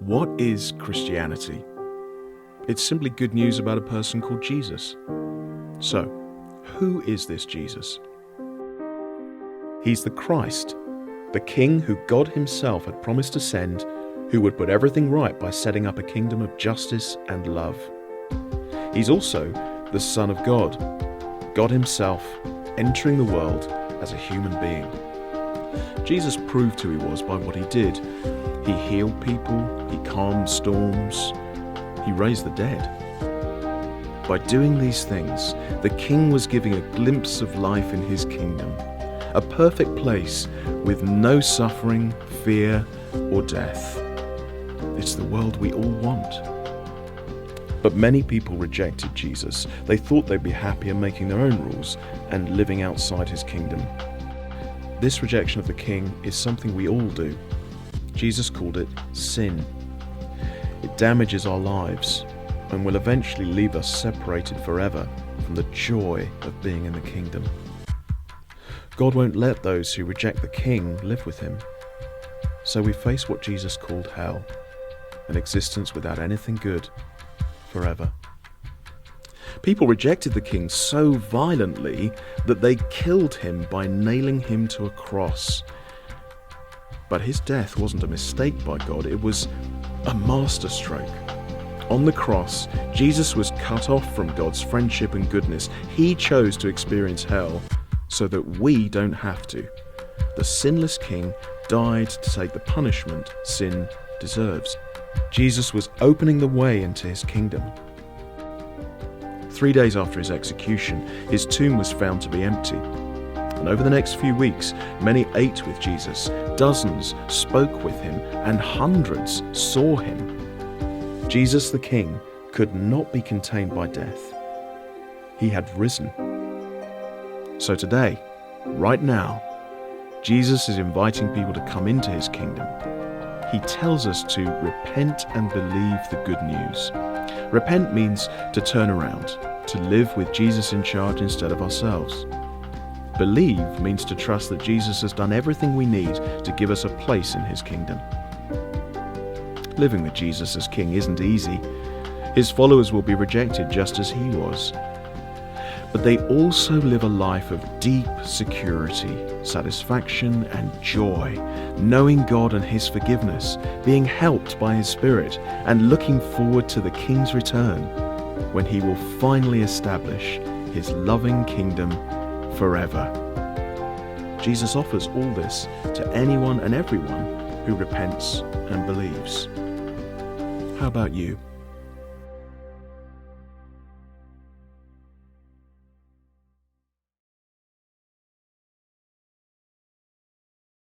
What is Christianity? It's simply good news about a person called Jesus. So, who is this Jesus? He's the Christ, the King who God himself had promised to send, who would put everything right by setting up a kingdom of justice and love. He's also the Son of God, God himself entering the world as a human being. Jesus proved who he was by what he did. He healed people, he calmed storms, he raised the dead. By doing these things, the King was giving a glimpse of life in his kingdom, a perfect place with no suffering, fear, or death. It's the world we all want. But many people rejected Jesus. They thought they'd be happier making their own rules and living outside his kingdom. This rejection of the King is something we all do. Jesus called it sin. It damages our lives and will eventually leave us separated forever from the joy of being in the kingdom. God won't let those who reject the King live with him. So we face what Jesus called hell, an existence without anything good forever. People rejected the King so violently that they killed him by nailing him to a cross. But his death wasn't a mistake by God, it was a masterstroke. On the cross, Jesus was cut off from God's friendship and goodness. He chose to experience hell so that we don't have to. The sinless King died to take the punishment sin deserves. Jesus was opening the way into his kingdom. 3 days after his execution, his tomb was found to be empty. And over the next few weeks, many ate with Jesus, dozens spoke with him, and hundreds saw him. Jesus the King could not be contained by death. He had risen. So today, right now, Jesus is inviting people to come into his kingdom. He tells us to repent and believe the good news. Repent means to turn around, to live with Jesus in charge instead of ourselves. Believe means to trust that Jesus has done everything we need to give us a place in his kingdom. Living with Jesus as King isn't easy. His followers will be rejected just as he was. But they also live a life of deep security, satisfaction, and joy, knowing God and his forgiveness, being helped by his Spirit, and looking forward to the King's return, when he will finally establish his loving kingdom forever. Jesus offers all this to anyone and everyone who repents and believes. How about you?